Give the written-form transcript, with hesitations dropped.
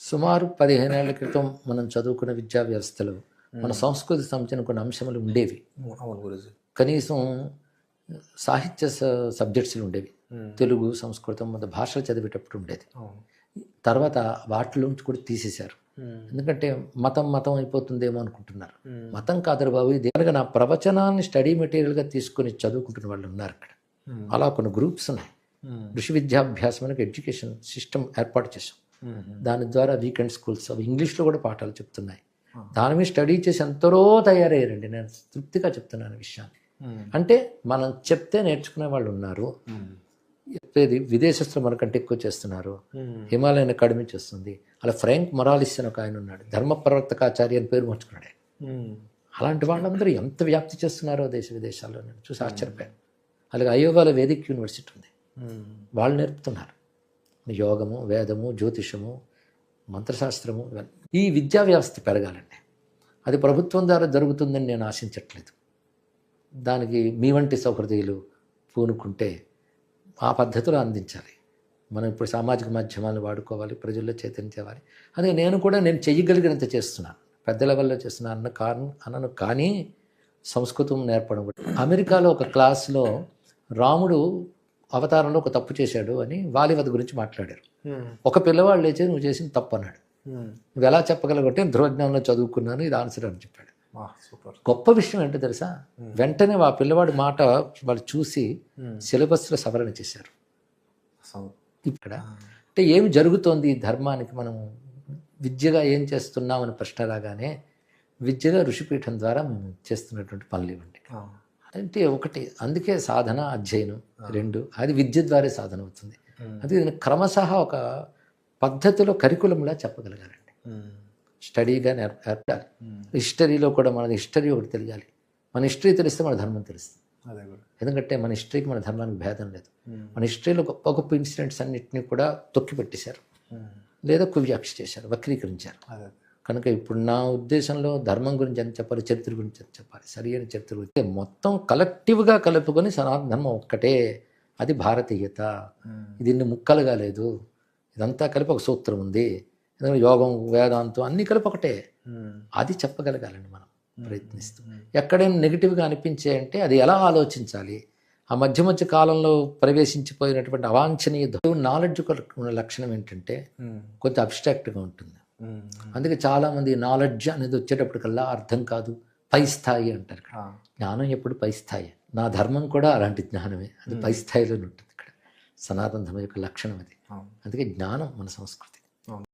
సుమారు 15 ఏళ్ల క్రితం మనం చదువుకున్న విద్యా వ్యవస్థలో మన సంస్కృతి సంబంధించిన కొన్ని అంశములు ఉండేవి. అవును గురుజీ. కనీసం సాహిత్య సబ్జెక్ట్స్లు ఉండేవి. తెలుగు, సంస్కృతం మన భాషలు చదివేటప్పుడు ఉండేది. అవును. తర్వాత వాటిలోంచి కూడా తీసేశారు. ఎందుకంటే మతం మతం అయిపోతుందేమో అనుకుంటున్నారు. మతం కాదు బాబు, ఇది నా ప్రవచనాన్ని స్టడీ మెటీరియల్గా తీసుకొని చదువుకుంటున్న వాళ్ళు ఉన్నారు ఇక్కడ. అలా కొన్ని గ్రూప్స్ ఉన్నాయి. ఋషి విద్యాభ్యాసం అనే ఎడ్యుకేషన్ సిస్టమ్ ఏర్పాటు చేశాం. దాని ద్వారా వీకెండ్ స్కూల్స్ అవి ఇంగ్లీష్లో కూడా పాఠాలు చెప్తున్నాయి. దాని మీద స్టడీ చేసి ఎంతరో తయారయ్యారండి. నేను తృప్తిగా చెప్తున్నాను విషయాన్ని. అంటే మనం చెప్తే నేర్చుకునే వాళ్ళు ఉన్నారు. చెప్పేది విదేశస్తులు మనకంటే ఎక్కువ చేస్తున్నారు. హిమాలయన్ అకాడమీ చేస్తుంది. అలా ఫ్రాంక్ మొరాలిస్ అని ఒక ఆయన ఉన్నాడు, ధర్మ ప్రవర్తకాచార్య అని పేరు మార్చుకున్నాడు. అలాంటి వాళ్ళందరూ ఎంత వ్యాప్తి చేస్తున్నారో దేశ విదేశాల్లో నేను చూసి ఆశ్చర్యపోయాను. అలాగే అయోగాలో వేదిక్ యూనివర్సిటీ ఉంది, వాళ్ళు నేర్పుతున్నారు యోగము, వేదము, జ్యోతిషము, మంత్రశాస్త్రము. ఇవన్నీ ఈ విద్యా వ్యవస్థ పెరగాలండి. అది ప్రభుత్వం ద్వారా జరుగుతుందని నేను ఆశించట్లేదు. దానికి మీ వంటి సౌహృదయులు పూనుకుంటే ఆ పద్ధతిలో అందించాలి. మనం ఇప్పుడు సామాజిక మాధ్యమాలను వాడుకోవాలి, ప్రజల్లో చైతన్యం తేవాలి. అదే నేను కూడా నేను చెయ్యగలిగినంత చేస్తున్నాను, పెద్ద లెవెల్లో చేస్తున్నాను అనను. కానీ సంస్కృతం నేర్పడం కూడా. అమెరికాలో ఒక క్లాస్లో రాముడు అవతారంలో ఒక తప్పు చేశాడు అని వాలివధ గురించి మాట్లాడారు. ఒక పిల్లవాడు లేచి నువ్వు చేసింది తప్పు అన్నాడు. నువ్వు ఎలా చెప్పగలగంటే ధ్రువజ్ఞానంలో చదువుకున్నాను, ఇది ఆన్సర్ అని చెప్పాడు. గొప్ప విషయం ఏంటో తెలుసా, వెంటనే ఆ పిల్లవాడి మాట వాళ్ళు చూసి సిలబస్లో సవరణ చేశారు. ఇక్కడ అంటే ఏమి జరుగుతోంది ధర్మానికి, మనం విద్యగా ఏం చేస్తున్నామని ప్రశ్న రాగానే విద్యగా ఋషిపీఠం ద్వారా మేము చేస్తున్నటువంటి పనులు ఇవ్వండి అంటే ఒకటి. అందుకే సాధన, అధ్యయనం రెండు, అది విద్య ద్వారా సాధన అవుతుంది. అందుకే దీన్ని క్రమశః ఒక పద్ధతిలో కరికులంలా చెప్పగలగాలండి. స్టడీగా నేర్పాలి. హిస్టరీలో కూడా మన హిస్టరీ ఒకటి తెలియాలి. మన హిస్టరీ తెలిస్తే మన ధర్మం తెలుస్తుంది. ఎందుకంటే మన హిస్టరీకి మన ధర్మానికి భేదం లేదు. మన హిస్టరీలో గొప్ప గొప్ప ఇన్సిడెంట్స్ అన్నింటినీ కూడా తొక్కి పెట్టేశారు, లేదా కువ్యాక్ష చేశారు, వక్రీకరించారు. కనుక ఇప్పుడు నా ఉద్దేశంలో ధర్మం గురించి ఎంత చెప్పాలి, చరిత్ర గురించి ఎంత చెప్పాలి, సరి అయిన చరిత్ర గురించి మొత్తం కలెక్టివ్గా కలుపుకొని సనాతన ధర్మం ఒక్కటే, అది భారతీయత. ఇది ఇన్ని ముక్కలుగా లేదు, ఇదంతా కలిపి ఒక సూత్రం ఉంది. యోగం, వేదాంతం అన్నీ కలిపి ఒకటే. అది చెప్పగలగాలండి మనం ప్రయత్నిస్తూ. ఎక్కడైనా నెగిటివ్గా అనిపించే అంటే అది ఎలా ఆలోచించాలి. ఆ మధ్య మధ్య కాలంలో ప్రవేశించిపోయినటువంటి అవాంఛనీయ నాలెడ్జ్ ఉన్న లక్షణం ఏంటంటే కొంచెం అబ్స్ట్రాక్ట్గా ఉంటుంది. అందుకే చాలామంది నాలెడ్జ్ అనేది వచ్చేటప్పటికల్లా అర్థం కాదు, పై స్థాయి అంటారు. జ్ఞానం ఎప్పుడు పై స్థాయి. నా ధర్మం కూడా అలాంటి జ్ఞానమే, అది పై స్థాయిలోనే ఉంటుంది. ఇక్కడ సనాతన ధర్మం యొక్క లక్షణం అది. అందుకే జ్ఞానం మన సంస్కృతి.